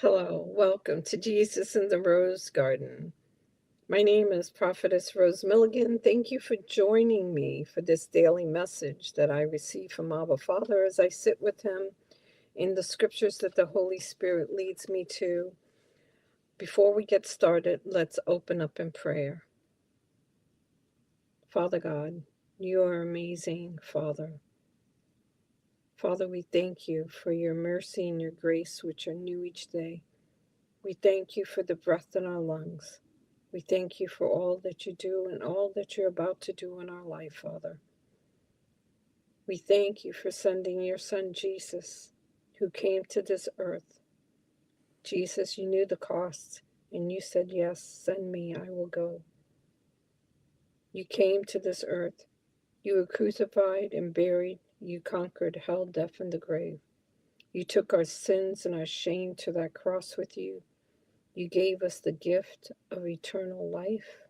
Hello, welcome to Jesus in the Rose Garden. My name is Prophetess Rose Milligan. Thank you for joining me for this daily message that I receive from Abba Father as I sit with Him in the scriptures that the Holy Spirit leads me to. Before we get started, let's open up in prayer. Father God, you are amazing, Father. Father, we thank you for your mercy and your grace, which are new each day. We thank you for the breath in our lungs. We thank you for all that you do and all that you're about to do in our life, Father. We thank you for sending your Son, Jesus, who came to this earth. Jesus, you knew the cost, and you said, yes, send me, I will go. You came to this earth. You were crucified and buried. You conquered hell, death, and the grave. You took our sins and our shame to that cross with you. You gave us the gift of eternal life,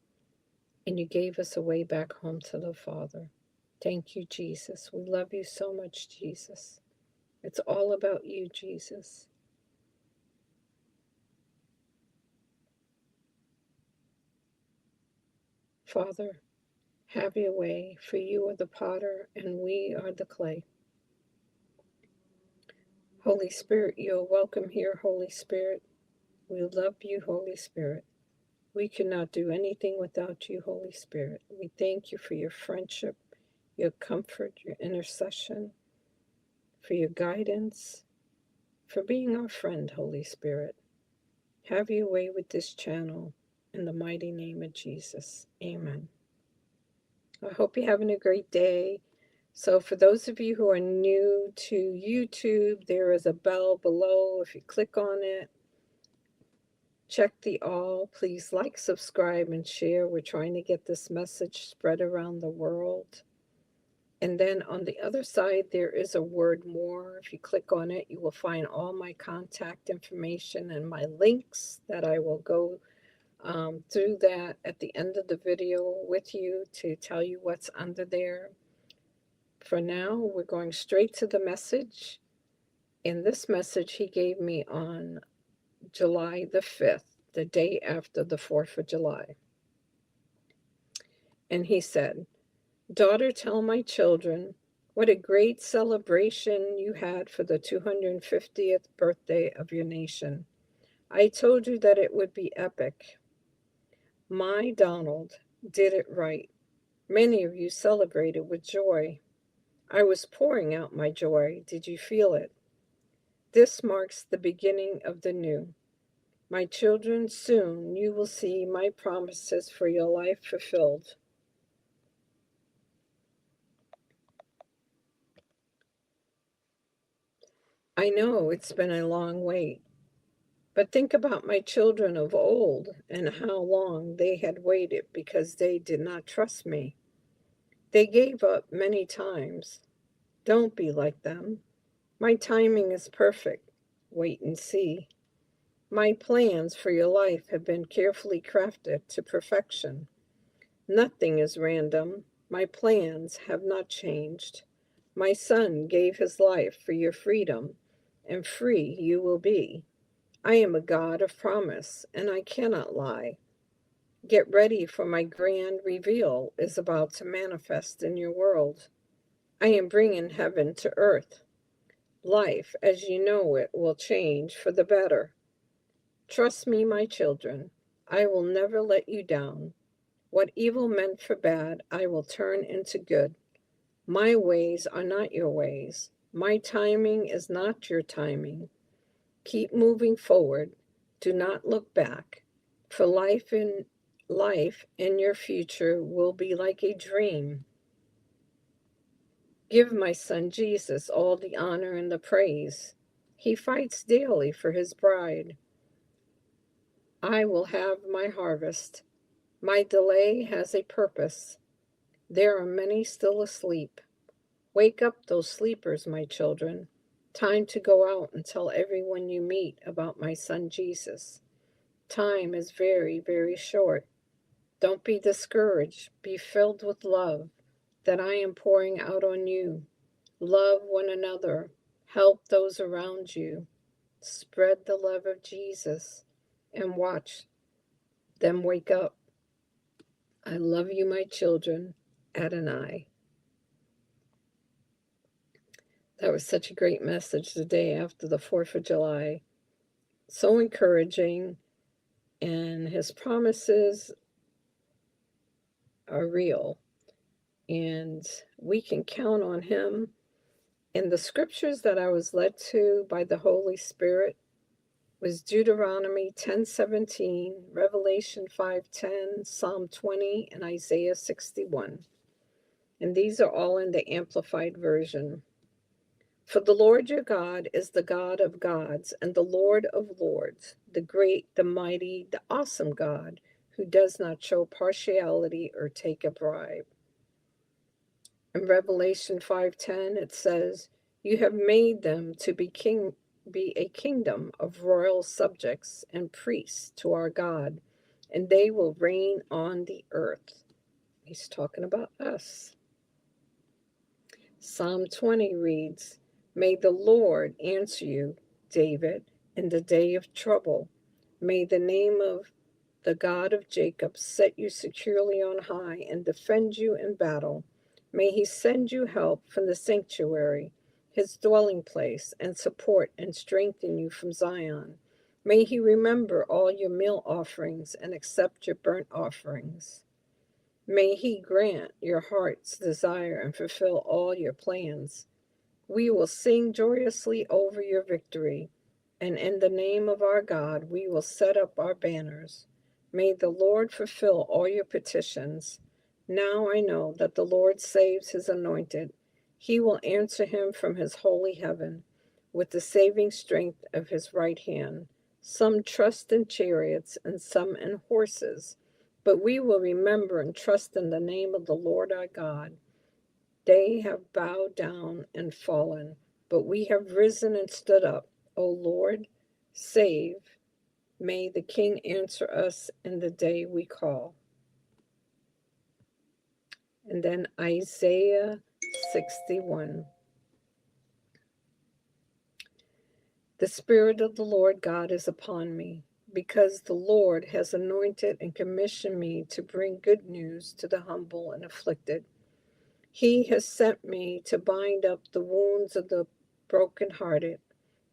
and you gave us a way back home to the Father. Thank you, Jesus. We love you so much, Jesus. It's all about you, Jesus. Father, have your way, for you are the potter and we are the clay. Holy Spirit, you are welcome here, Holy Spirit. We love you, Holy Spirit. We cannot do anything without you, Holy Spirit. We thank you for your friendship, your comfort, your intercession, for your guidance, for being our friend, Holy Spirit. Have your way with this channel in the mighty name of Jesus. Amen. I hope you're having a great day. So for those of you who are new to YouTube, there is a bell below. If you click on it, check the all. Please like, subscribe, and share. We're trying to get this message spread around the world. And then on the other side, there is a word more. If you click on it, you will find all my contact information and my links that I will go through that at the end of the video with you to tell you what's under there. For now, we're going straight to the message. In this message, he gave me on July the 5th, the day after the 4th of July. And he said, "Daughter, tell my children what a great celebration you had for the 250th birthday of your nation. I told you that it would be epic. My Donald did it right. Many of you celebrated with joy. I was pouring out my joy. Did you feel it? This marks the beginning of the new. My children, soon you will see my promises for your life fulfilled." I know it's been a long wait, but think about my children of old and how long they had waited because they did not trust me. They gave up many times. Don't be like them. My timing is perfect. Wait and see. My plans for your life have been carefully crafted to perfection. Nothing is random. My plans have not changed. My Son gave his life for your freedom, and free you will be. I am a God of promise, and I cannot lie. Get ready, for my grand reveal is about to manifest in your world. I am bringing heaven to earth. Life, as you know it, will change for the better. Trust me, my children. I will never let you down. What evil meant for bad, I will turn into good. My ways are not your ways. My timing is not your timing. Keep moving forward. Do not look back. For life in your future will be like a dream. Give my Son Jesus all the honor and the praise. He fights daily for his bride. I will have my harvest. My delay has a purpose. There are many still asleep. Wake up those sleepers, my children. Time to go out and tell everyone you meet about my Son Jesus. Time is very, very short. Don't be discouraged. Be filled with love that I am pouring out on you. Love one another. Help those around you. Spread the love of Jesus and watch them wake up. I love you, my children. Adonai. That was such a great message the day after the 4th of July. So encouraging, and his promises are real, and we can count on him. And the scriptures that I was led to by the Holy Spirit was Deuteronomy 10:17, Revelation 5:10, Psalm 20, and Isaiah 61. And these are all in the Amplified Version. For the Lord your God is the God of gods and the Lord of lords, the great, the mighty, the awesome God, who does not show partiality or take a bribe. In Revelation 5:10 it says, "You have made them to be a kingdom of royal subjects and priests to our God, and they will reign on the earth." He's talking about us. Psalm 20 reads, "May the Lord answer you, David, in the day of trouble. May the name of the God of Jacob set you securely on high and defend you in battle. May he send you help from the sanctuary, his dwelling place, and support and strengthen you from Zion. May he remember all your meal offerings and accept your burnt offerings. May he grant your heart's desire and fulfill all your plans. We will sing joyously over your victory, and in the name of our God we will set up our banners. May the Lord fulfill all your petitions. Now I know that the Lord saves his anointed. He will answer him from his holy heaven with the saving strength of his right hand. Some trust in chariots and some in horses, but we will remember and trust in the name of the Lord our God. They have bowed down and fallen, but we have risen and stood up. O Lord, save. May the King answer us in the day we call." And then Isaiah 61. The Spirit of the Lord God is upon me, because the Lord has anointed and commissioned me to bring good news to the humble and afflicted. He has sent me to bind up the wounds of the brokenhearted,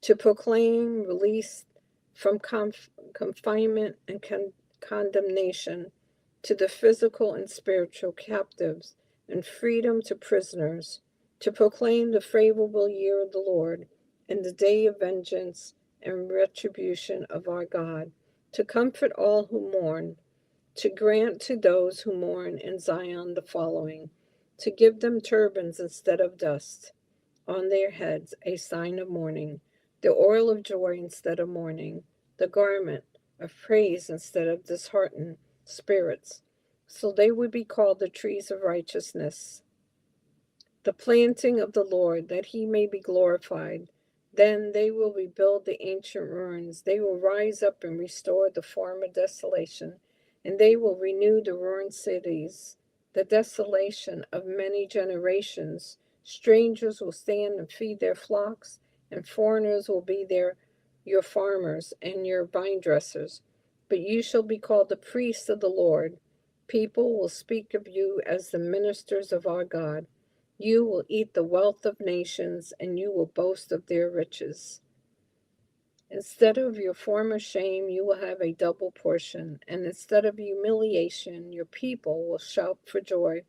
to proclaim release from confinement and condemnation to the physical and spiritual captives, and freedom to prisoners, to proclaim the favorable year of the Lord and the day of vengeance and retribution of our God, to comfort all who mourn, to grant to those who mourn in Zion the following, to give them turbans instead of dust, on their heads a sign of mourning, the oil of joy instead of mourning, the garment of praise instead of disheartened spirits, so they would be called the trees of righteousness, the planting of the Lord, that he may be glorified. Then they will rebuild the ancient ruins. They will rise up and restore the former desolation, and they will renew the ruined cities, the desolation of many generations. Strangers will stand and feed their flocks, and foreigners will be your farmers and your vine dressers. But you shall be called the priests of the Lord. People will speak of you as the ministers of our God. You will eat the wealth of nations, and you will boast of their riches. Instead of your former shame, you will have a double portion, and instead of humiliation, your people will shout for joy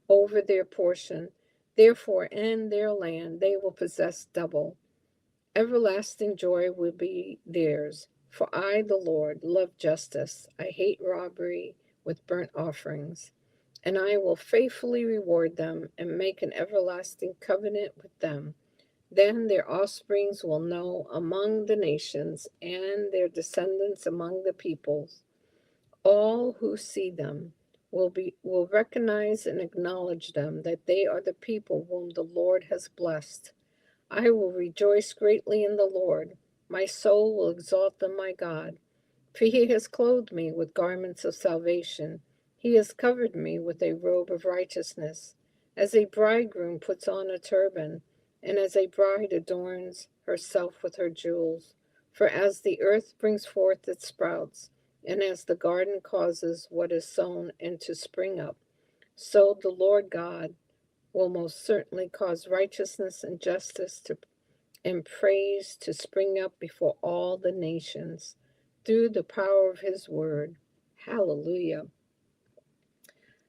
over their portion. Therefore, in their land they will possess double. Everlasting joy will be theirs. For I, the Lord, love justice. I hate robbery with burnt offerings. And I will faithfully reward them and make an everlasting covenant with them. Then their offsprings will know among the nations, and their descendants among the peoples. All who see them will recognize and acknowledge them, that they are the people whom the Lord has blessed. I will rejoice greatly in the Lord. My soul will exalt in my God. For he has clothed me with garments of salvation. He has covered me with a robe of righteousness, as a bridegroom puts on a turban, and as a bride adorns herself with her jewels. For as the earth brings forth its sprouts, and as the garden causes what is sown into spring up, so the Lord God will most certainly cause righteousness and justice and praise to spring up before all the nations through the power of his word. Hallelujah.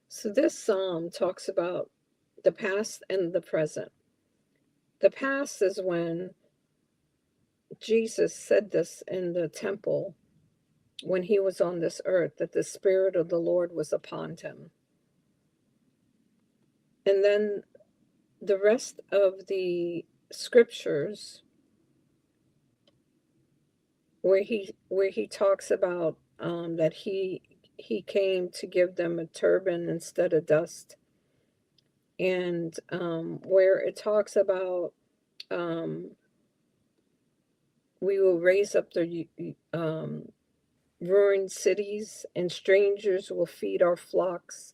So this psalm talks about the past and the present. The past is when Jesus said this in the temple when he was on this earth, that the Spirit of the Lord was upon him. And then the rest of the scriptures where he talks about that he came to give them a turban instead of dust, and where it talks about we will raise up the ruined cities and strangers will feed our flocks.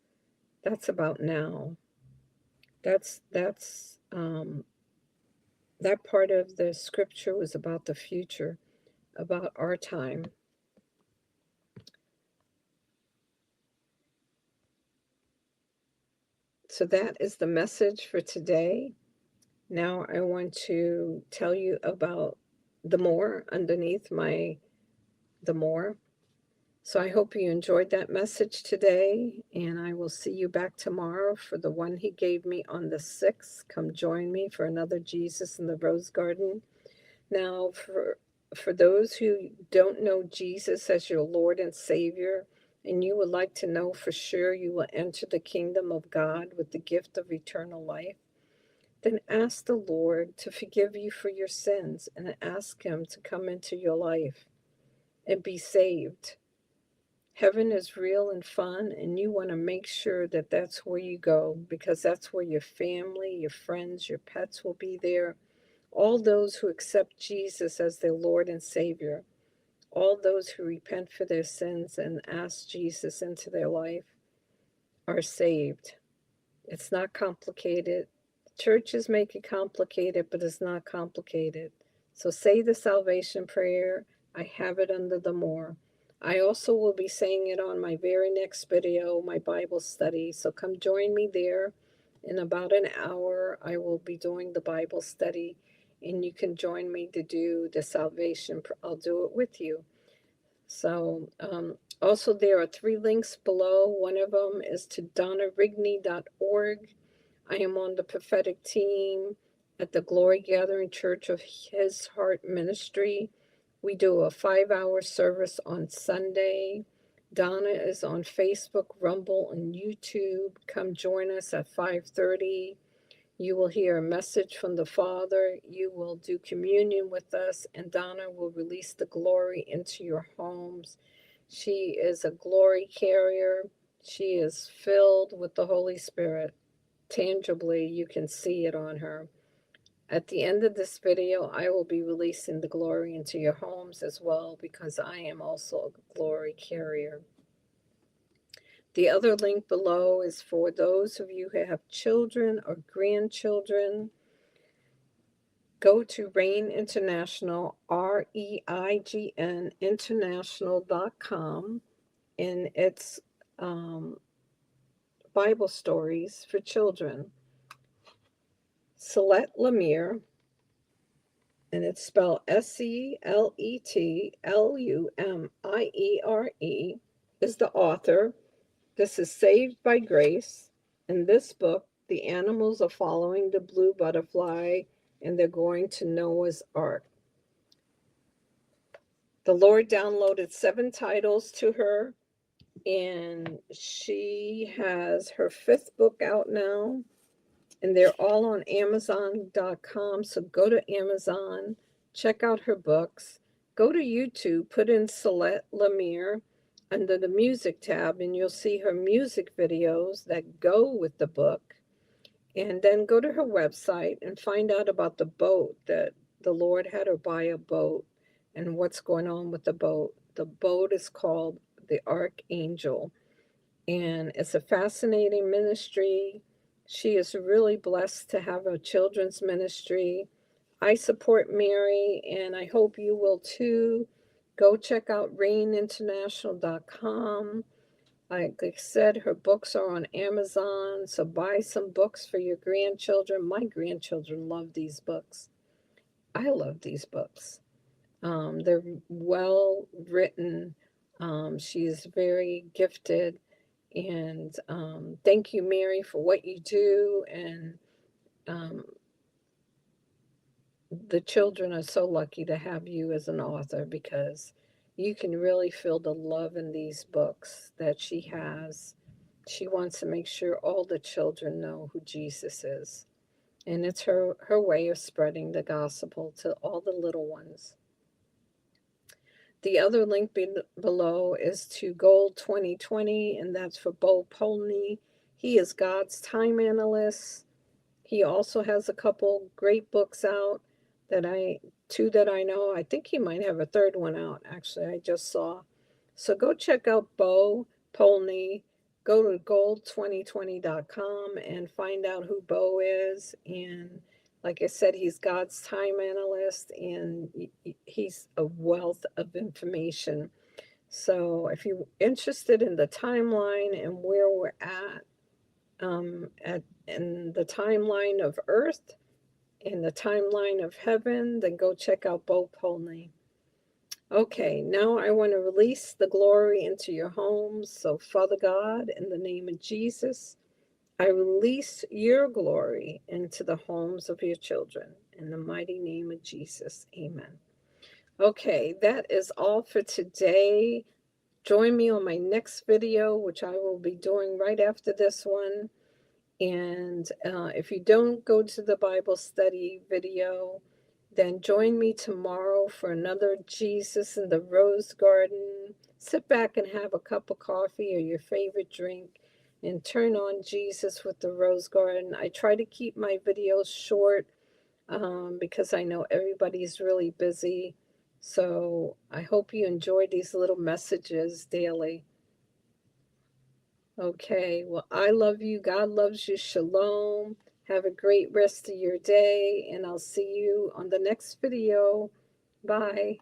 That's about now. That's that part of the scripture was about the future, about our time. So that is the message for today. Now I want to tell you about the more underneath the more. So I hope you enjoyed that message today, and I will see you back tomorrow for the one he gave me on the 6th. Come join me for another Jesus in the Rose Garden. Now, for those who don't know Jesus as your Lord and Savior, and you would like to know for sure you will enter the kingdom of God with the gift of eternal life, then ask the Lord to forgive you for your sins and ask him to come into your life and be saved. Heaven is real and fun, and you want to make sure that that's where you go, because that's where your family, your friends, your pets will be there. All those who accept Jesus as their Lord and Savior, all those who repent for their sins and ask Jesus into their life are saved. It's not complicated. Churches make it complicated, but it's not complicated. So say the salvation prayer. I have it under the more. I also will be saying it on my very next video, my Bible study. So come join me there. In about an hour, I will be doing the Bible study, and you can join me to do the salvation. I'll do it with you. So also there are 3 links below. One of them is to donnarigney.org. I am on the prophetic team at the Glory Gathering Church of His Heart Ministry. We do a 5-hour service on Sunday. Donna is on Facebook, Rumble, and YouTube. Come join us at 5:30. You will hear a message from the Father. You will do communion with us, and Donna will release the glory into your homes. She is a glory carrier. She is filled with the Holy Spirit. Tangibly, you can see it on her. At the end of this video, I will be releasing the glory into your homes as well, because I am also a glory carrier. The other link below is for those of you who have children or grandchildren. Go to Reign International, REIGN International.com, and it's Bible stories for children. Celet Lemire, and it's spelled SELETLUMIERE, is the author. This is Saved by Grace. In this book, the animals are following the blue butterfly, and they're going to Noah's Ark. The Lord downloaded 7 titles to her, and she has her 5th book out now, and they're all on Amazon.com. So go to Amazon, check out her books. Go to YouTube, put in Celet Lemire under the music tab, and you'll see her music videos that go with the book. And then go to her website and find out about the boat, that the Lord had her buy a boat and what's going on with the boat. The boat is called the Archangel, and it's a fascinating ministry. She is really blessed to have a children's ministry. I support Mary, and I hope you will too. Go check out raininternational.com. Like I said, her books are on Amazon, so buy some books for your grandchildren. My grandchildren love these books. I love these books. They're well written. She is very gifted. And thank you, Mary, for what you do. And um, the children are so lucky to have you as an author because you can really feel the love in these books that she has. She wants to make sure all the children know who Jesus is. And it's her way of spreading the gospel to all the little ones. The other link below is to Gold 2020, and that's for Bo Polney. He is God's time analyst. He also has a couple great books out two that I know. I think he might have a third one out, actually, I just saw. So go check out Bo Polney. Go to gold2020.com and find out who Bo is. And like I said, he's God's time analyst and he's a wealth of information. So if you're interested in the timeline and where we're at in the timeline of Earth, in the timeline of heaven, then go check out Bo Polney. Okay, now I want to release the glory into your homes. So, Father God, in the name of Jesus, I release your glory into the homes of your children. In the mighty name of Jesus, amen. Okay, that is all for today. Join me on my next video, which I will be doing right after this one. And if you don't go to the Bible study video, then join me tomorrow for another Jesus in the Rose Garden. Sit back and have a cup of coffee or your favorite drink and turn on Jesus with the Rose Garden. I try to keep my videos short because I know everybody's really busy. So I hope you enjoy these little messages daily. Okay, well, I love you. God loves you. Shalom. Have a great rest of your day, and I'll see you on the next video. Bye.